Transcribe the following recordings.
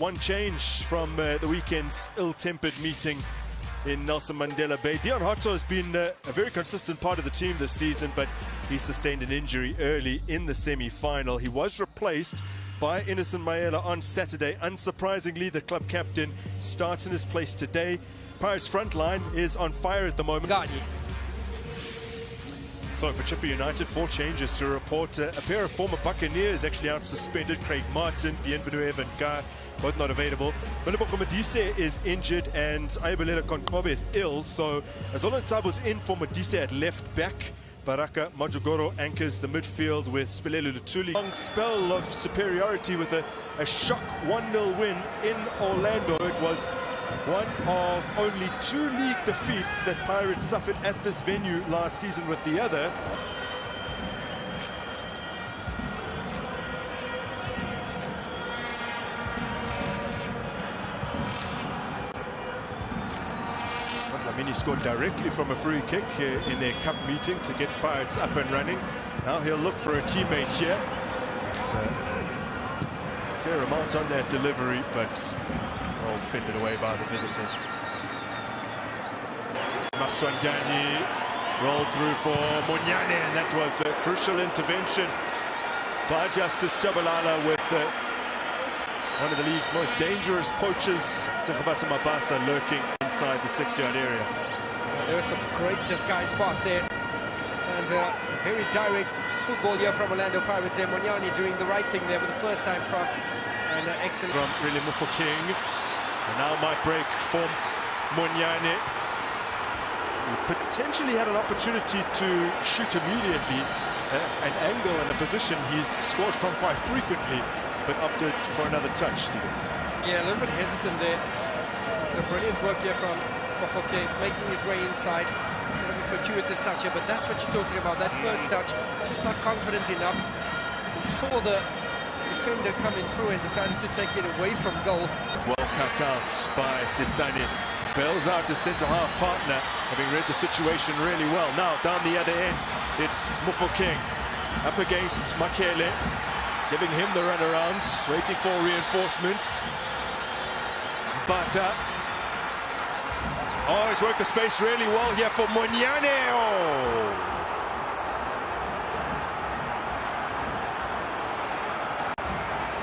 one change from the weekend's ill-tempered meeting in Nelson Mandela Bay. Dion Hotto has been a very consistent part of the team this season, but he sustained an injury early in the semi-final. He was replaced by Innocent Mayela on Saturday. Unsurprisingly, the club captain starts in his place today. Pirates' front line is on fire at the moment. So for Chipper United, 4 changes to report. A pair of former Buccaneers actually out suspended. Craig Martin, Bienvenu and Guy, both not available. Maleboko Modise is injured and Ayabelela Konkobe is ill. So Azolo Nsabo's in for Modise at left back. Baraka Majogoro anchors the midfield with Spilelu Lutuli. Long spell of superiority with a shock 1-0 win in Orlando. It was one of only 2 league defeats that Pirates suffered at this venue last season, with the other Dlamini scored directly from a free kick in their cup meeting to get Pirates up and running. Now he'll look for a teammate here. It's a fair amount on that delivery, but all fended away by the visitors. Maswangani rolled through for Munyane, and that was a crucial intervention by Justice Shabalala with one of the league's most dangerous poachers, Tsakabasa Mabasa, lurking inside the 6-yard area. There was some great disguise pass there, and very direct football here from Orlando Pirates. Munyane doing the right thing there with the first-time cross, and excellent from really Mufokeng. And now might break for Munyane. He potentially had an opportunity to shoot immediately. An angle and a position he's scored from quite frequently, but opted for another touch, Stephen. Yeah, a little bit hesitant there. It's a brilliant work here from Mufokeng, making his way inside. A little bit fortuitous touch here, but that's what you're talking about. That first touch, just not confident enough. He saw the defender coming through and decided to take it away from goal. Well cut out by Sisani. Bails out his centre-half partner, having read the situation really well. Now down the other end, it's Mufokeng up against Makele, giving him the runaround, waiting for reinforcements. But he's worked the space really well here for Munyane. Oh!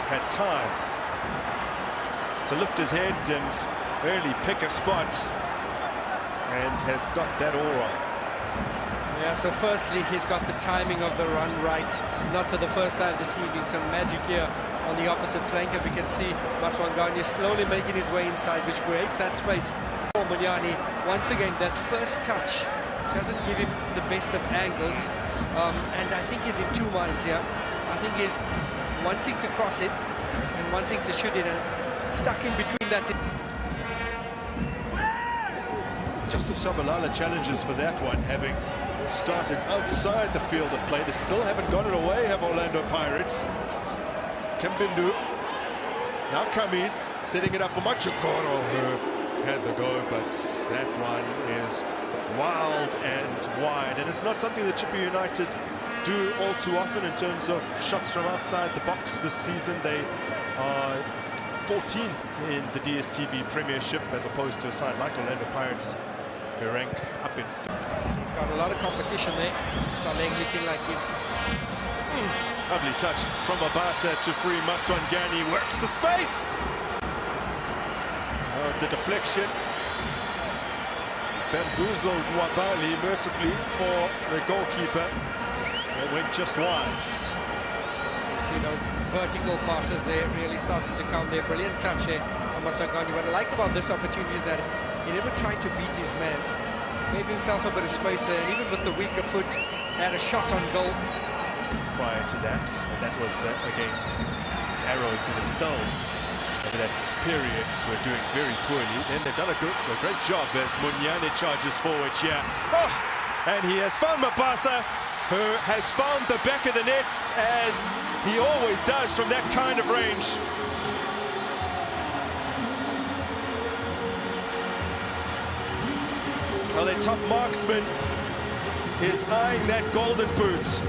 Had time to lift his head and really pick a spot, and has got that all wrong. Yeah, so firstly, he's got the timing of the run right, not for the first time this evening. Some magic here on the opposite flank, and we can see Maswangani slowly making his way inside, which creates that space for Munyane. Once again, that first touch doesn't give him the best of angles, and I think he's in 2 minds here. I think he's wanting to cross it and wanting to shoot it, and stuck in between that. Justice Shabalala challenges for that one, having started outside the field of play. They still haven't got it away, have Orlando Pirates. Kembindu, now Kamis, setting it up for Machokoro, who has a go, but that one is wild and wide. And it's not something that Chipper United do all too often in terms of shots from outside the box this season. They are 14th in the DSTV Premiership, as opposed to a side like Orlando Pirates, who rank up in 5th. He's got a lot of competition there. Saleng looking like he's... Lovely touch from Mabasa to free Maswangani. Works the space! The deflection. Bamboozled Wabali mercifully for the goalkeeper. It went just wide. You can see those vertical passes there really starting to come there. Brilliant touch here on Maswangani. What I like about this opportunity is that he never tried to beat his man. Gave himself a bit of space there, and even with the weaker foot, had a shot on goal. Prior to that, and that was against Arrows, who themselves over that period were doing very poorly. Then they've done a great job as Munyane charges forward here. Oh, and he has found Mabasa, who has found the back of the net, as he always does from that kind of range. Well, their top marksman is eyeing that golden boot.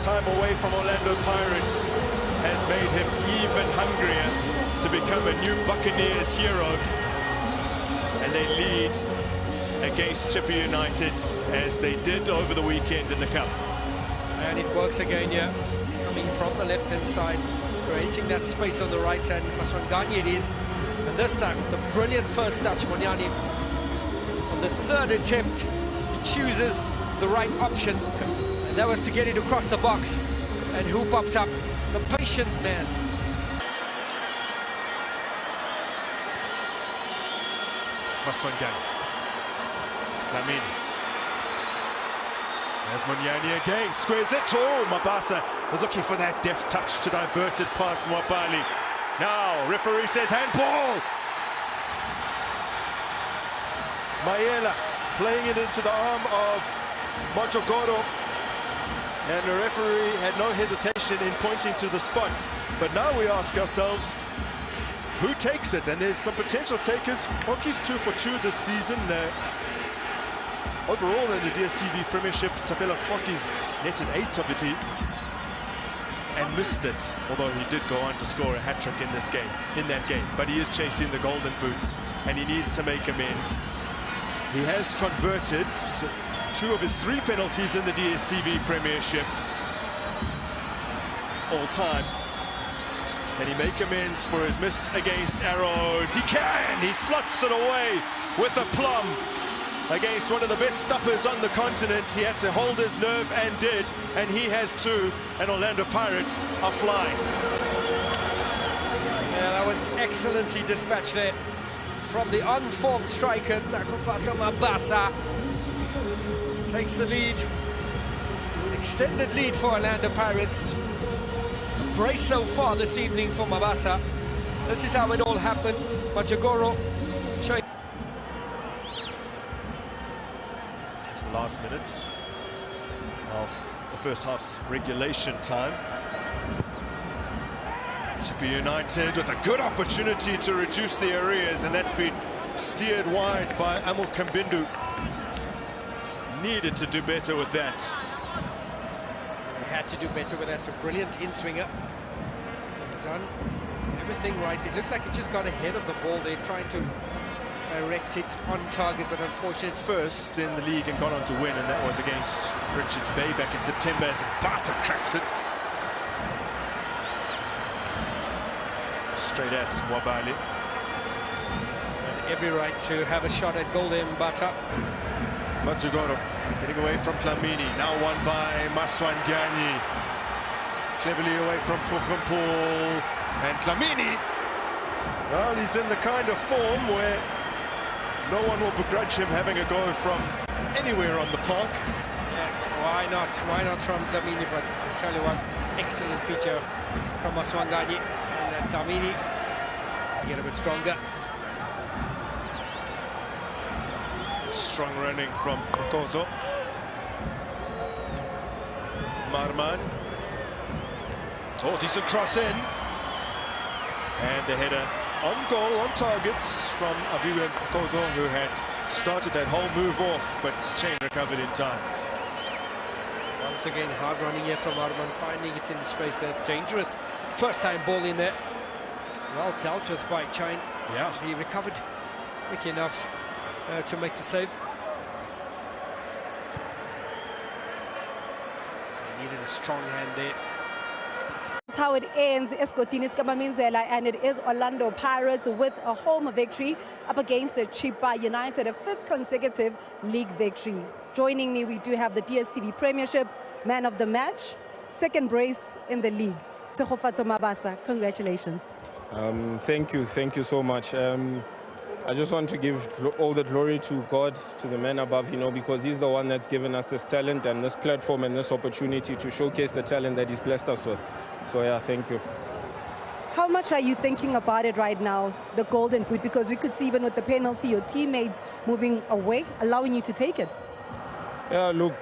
Time away from Orlando Pirates. has made him even hungrier to become a new Buccaneers hero. And they lead against Chipper United as they did over the weekend in the Cup. And it works again here, coming from the left-hand side, creating that space on the right hand. Maswanganye it is, and this time with a brilliant first touch, Monyani. On the third attempt, he chooses the right option, and that was to get it across the box. And who pops up? The patient man. Maswanganye. Dlamini. There's Monyani again, squares it. Oh, Mabasa was looking for that deft touch to divert it past Mwabali. Now, referee says handball. Mayela playing it into the arm of Mojogoro. And the referee had no hesitation in pointing to the spot. But now we ask ourselves, who takes it? And there's some potential takers. Hockey's 2 for 2 this season. Overall in the DSTV Premiership, Tapela Hockey's netted 8 of the team and missed it, although he did go on to score a hat-trick in that game. But he is chasing the golden boots and he needs to make amends. He has converted 2 of his 3 penalties in the DSTV Premiership all time. Can he make amends for his miss against Arrows? He can! He slots it away with a plum against one of the best stuffers on the continent. He had to hold his nerve and did, and he has too, and Orlando Pirates are flying. Yeah, that was excellently dispatched there from the unformed striker, Takufaso Mabasa. Takes the lead, an extended lead for Orlando Pirates. A brace so far this evening for Mabasa. This is how it all happened. Mojogoro showing to the last minutes of the first half's regulation time. Chipper United with a good opportunity to reduce the arrears, and that's been steered wide by Amul Kambindu. Needed to do better with that. He had to do better with that. A brilliant in-swinger. Done everything right. It looked like he just got ahead of the ball there, trying to direct it on target, but unfortunately. First in the league and gone on to win, and that was against Richards Bay back in September as Bata cracks it. Straight at Mwabali. And every right to have a shot at goal there, Bata. Mojogoro getting away from Dlamini, now won by Maswanganye. Cleverly away from Puchumpool, and Dlamini, well, he's in the kind of form where no one will begrudge him having a go from anywhere on the park. Yeah, why not? Why not from Dlamini? But I tell you what, excellent feature from Maswanganye. And Dlamini get a bit stronger. Strong running from Kozo. Marman. Oh, decent cross in. And the header on goal, on target from Aviwe Kozo, who had started that whole move off, but chain recovered in time. Once again, hard running here from Marman, finding it in the space there. Dangerous first time ball in there. Well dealt with by Chain. Yeah. He recovered quick enough to make the save. He needed a strong hand there. That's how it ends. Escotinis Kamaminzela, and it is Orlando Pirates with a home victory up against the Chipper United, a 5th consecutive league victory. Joining me, we do have the DSTV Premiership man of the match, 2nd brace in the league, Sekgofatso Mabasa. Congratulations. Thank you so much. I just want to give all the glory to God, to the man above, because he's the one that's given us this talent and this platform and this opportunity to showcase the talent that he's blessed us with. So yeah, thank you. How much are you thinking about it right now, the golden boot? Because we could see even with the penalty, your teammates moving away, allowing you to take it. Yeah, look,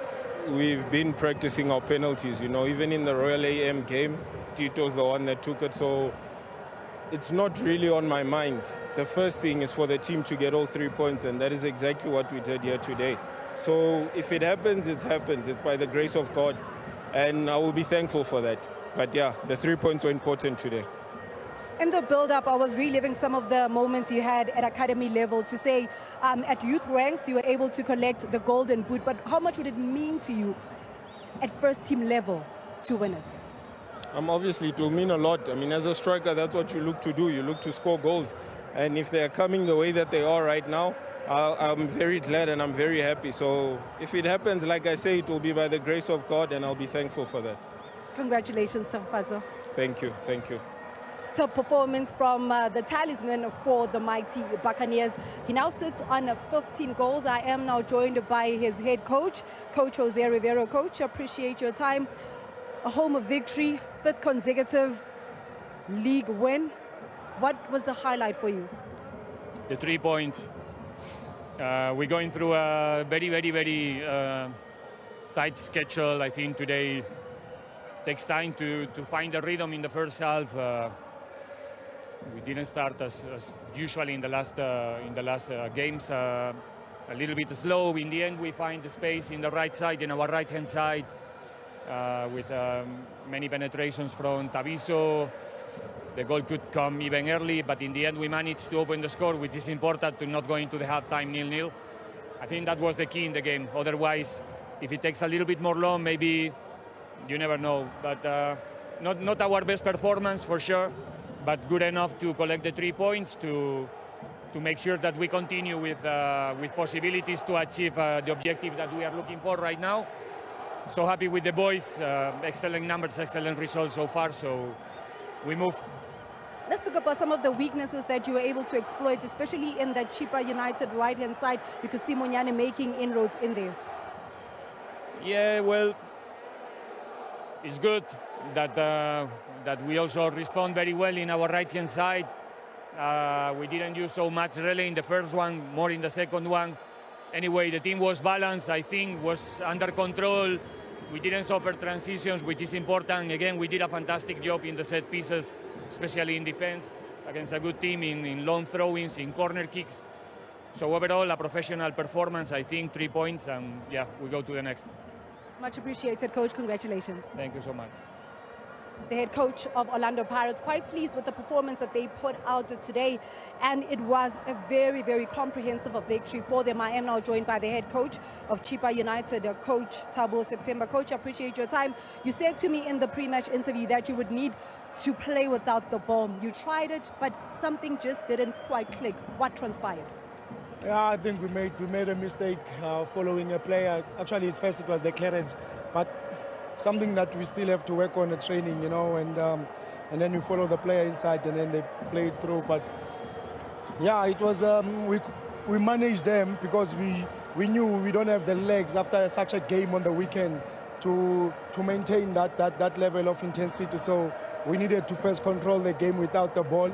we've been practicing our penalties, even in the Royal AM game, Tito's the one that took it, so it's not really on my mind. The first thing is for the team to get all 3 points, and that is exactly what we did here today. So if it happens, it happens. It's by the grace of God, and I will be thankful for that. But yeah, the 3 points were important today. In the build-up, I was reliving some of the moments you had at academy level to say at youth ranks you were able to collect the golden boot, but how much would it mean to you at first team level to win it? Obviously, it will mean a lot. I mean, as a striker, that's what you look to do. You look to score goals. And if they're coming the way that they are right now, I'm very glad and I'm very happy. So if it happens, like I say, it will be by the grace of God, and I'll be thankful for that. Congratulations, Safazo. Thank you. Thank you. Top performance from the talisman for the mighty Buccaneers. He now sits on 15 goals. I am now joined by his head coach, Coach Jose Rivero. Coach, appreciate your time. A home victory, 5th consecutive league win. What was the highlight for you? The 3 points. We're going through a very tight schedule. I think today takes time to find the rhythm in the first half. We didn't start as usually in the last games. A little bit slow. In the end, we find the space in the right side, in our right-hand side, with many penetrations from Tabiso. The goal could come even early, but in the end, we managed to open the score, which is important to not go into the halftime 0-0. I think that was the key in the game. Otherwise, if it takes a little bit more long, maybe you never know. But not our best performance for sure, but good enough to collect the 3 points to make sure that we continue with possibilities to achieve the objective that we are looking for right now. So happy with the boys. Excellent numbers, excellent results so far. So we move. Let's talk about some of the weaknesses that you were able to exploit, especially in that Chippa United right-hand side. You could see Monyane making inroads in there. Yeah, well, it's good that we also respond very well in our right-hand side. We didn't use so much really in the first one, more in the second one. Anyway, the team was balanced, I think, was under control. We didn't suffer transitions, which is important. Again, we did a fantastic job in the set pieces, especially in defense, against a good team in long throw-ins, in corner kicks. So overall, a professional performance, I think, 3 points, and yeah, we go to the next. Much appreciated, Coach. Congratulations. Thank you so much. The head coach of Orlando Pirates, quite pleased with the performance that they put out today, and it was a very comprehensive victory for them. I am now joined by the head coach of Chippa United, Coach Thabo September. Coach, I appreciate your time. You said to me in the pre-match interview that you would need to play without the ball. You tried it, but something just didn't quite click. What transpired? Yeah, I think we made a mistake following a player. Actually, at first it was the clearance, but something that we still have to work on in training, you know, and then you follow the player inside and then they play it through. But yeah, it was we managed them because we knew we don't have the legs after such a game on the weekend to maintain that level of intensity. So we needed to first control the game without the ball,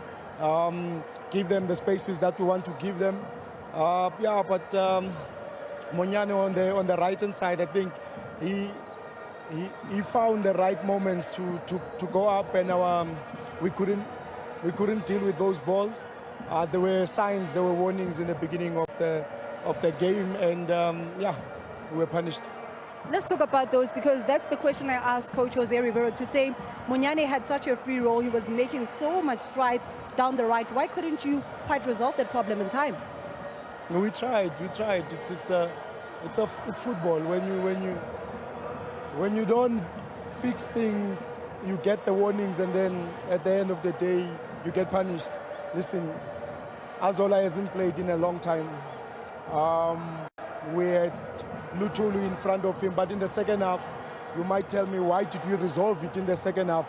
give them the spaces that we want to give them. Yeah, but Monyane on the right hand side, I think he found the right moments to go up, and we couldn't deal with those balls. There were signs, there were warnings in the beginning of the game, and yeah, we were punished. Let's talk about those, because that's the question I asked Coach Jose Rivero to say. Monyane had such a free role. He was making so much stride down the right. Why couldn't you quite resolve that problem in time? We tried. It's football. When you don't fix things, you get the warnings, and then at the end of the day, you get punished. Listen, Azola hasn't played in a long time. We had Lutulu in front of him, but in the second half, you might tell me, why did we resolve it in the second half?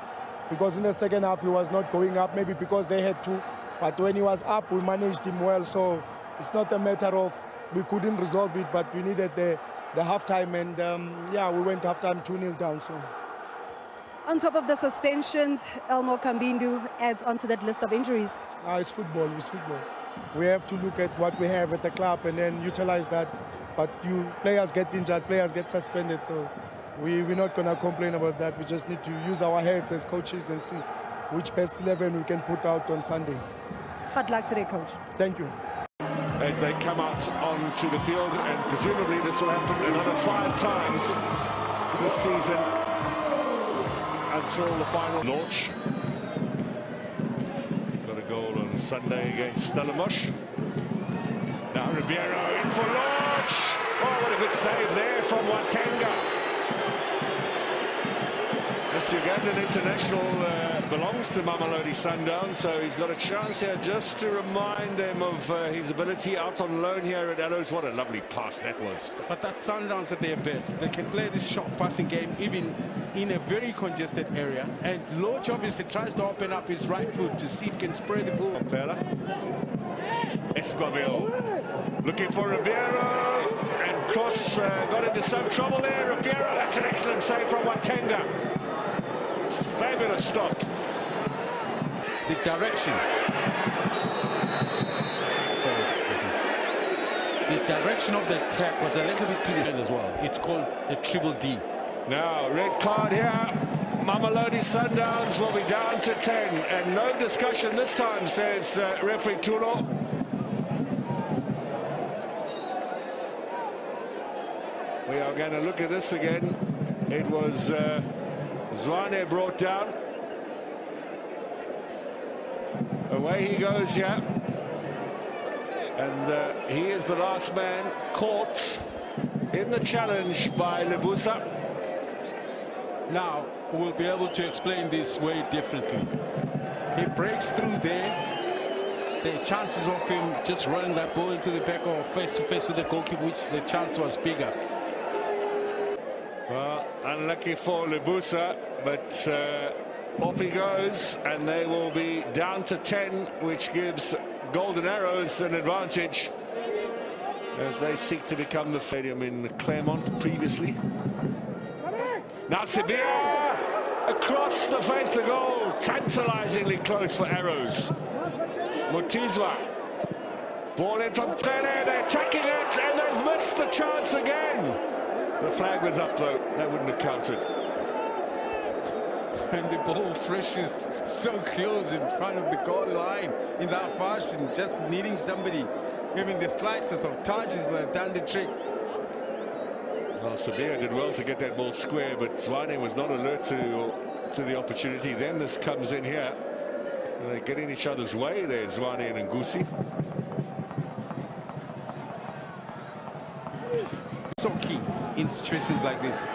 Because in the second half, he was not going up, maybe because they had to, but when he was up, we managed him well. So it's not a matter of we couldn't resolve it, but we needed the halftime, and yeah, we went halftime 2-0 down. So, on top of the suspensions, Elmo Kambindu adds onto that list of injuries. It's football. It's football. We have to look at what we have at the club and then utilize that. But players get injured, players get suspended, so we're not going to complain about that. We just need to use our heads as coaches and see which best 11 we can put out on Sunday. Hard luck today, Coach. Thank you. As they come out onto the field, and presumably this will happen another 5 times this season. until the final launch. Got a goal on Sunday against Stellenbosch. Now Ribeiro in for launch. Oh, what a good save there from Watenga. This Ugandan international belongs to Mamelodi Sundowns, so he's got a chance here just to remind him of his ability out on loan here at Arrows. What a lovely pass that was. But that's Sundowns at their best. They can play this short passing game even in a very congested area. And Loach obviously tries to open up his right foot to see if he can spray the ball. Esquivel looking for Ribeiro, and Cross got into some trouble there. Ribeiro, that's an excellent save from Watenga. Fabulous stop. The direction. Sorry, excuse me. The direction of the attack was a little bit to the end as well. It's called a triple D. Now, red card here. Mamelodi Sundowns will be down to 10. And no discussion this time, says referee Tulo. We are going to look at this again. It was Zwane brought down. Away he goes here. And he is the last man caught in the challenge by Lebusa. Now we'll be able to explain this way differently. He breaks through there. The chances of him just running that ball into the back or face to face with the goalkeeper, which the chance was bigger. Well, unlucky for Lebusa, but off he goes, and they will be down to 10, which gives Golden Arrows an advantage as they seek to become the stadium in Claremont previously. Now Sibia across the face of goal, tantalizingly close for Arrows. Mutizwa, ball in from Trele, they're attacking it, and they've missed the chance again. The flag was up though, that wouldn't have counted. And the ball freshes so close in front of the goal line in that fashion, just needing somebody giving the slightest of touches like done the trick. Well, Sabia did well to get that ball square, but Zwane was not alert to the opportunity. Then this comes in here. They're getting each other's way there, Zwane and Ngusi. So key in situations like this.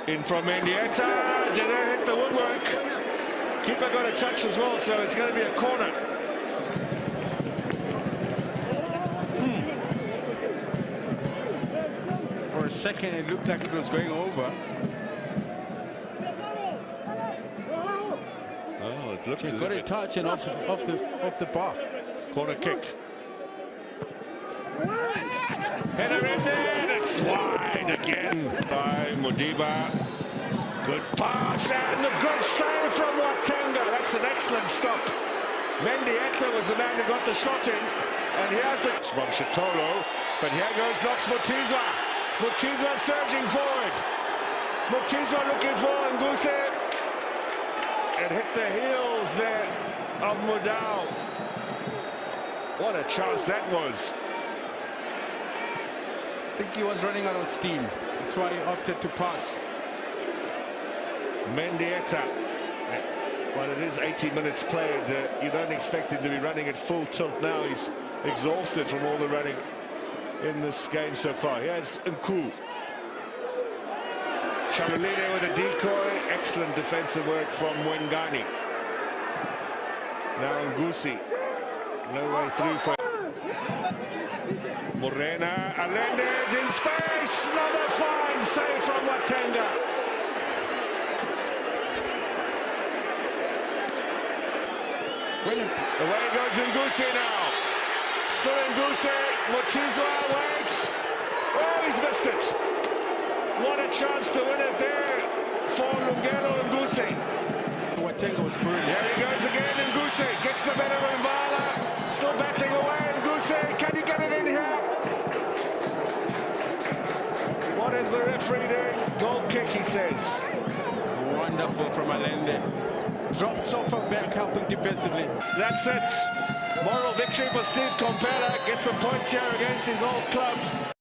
In from Mendieta, did they hit the woodwork? Keeper got a touch as well, so it's going to be a corner. For a second, it looked like it was going over. Oh, it looked He got a touch and off the bar. Corner kick. Header in there, and it's wide again by Modiba. Good pass and a good save from Watenga. That's an excellent stop. Mendieta was the man who got the shot in, and here's the from Chitolo, but here goes Knox Mutizwa. Mutizwa surging forward. Mutizwa looking for Nguse. It hit the heels there of Mudau. What a chance that was. I think he was running out of steam. That's why he opted to pass. Mendieta. Well, it is 80 minutes played. You don't expect him to be running at full tilt now. He's exhausted from all the running in this game so far. Here's Nku. Shaluline with a decoy. Excellent defensive work from Wengani. Now Ngusi. No way through for Morena. Alendez in space. Another fine save from Watenga. Away goes Ngusi now. Still Ngusi. Mutizwa waits. Oh, he's missed it. What a chance to win it there for Lungelo Ngusi. Watenga was brilliant. There he goes again. Ngusi gets the better of Mbala. Still battling away. Ngusi, can he get it in here? What is the referee doing? Goal kick, he says. Wonderful from Allende. Drops off her back, helping defensively. That's it. Moral victory for Steve Compella. Gets a point here against his old club.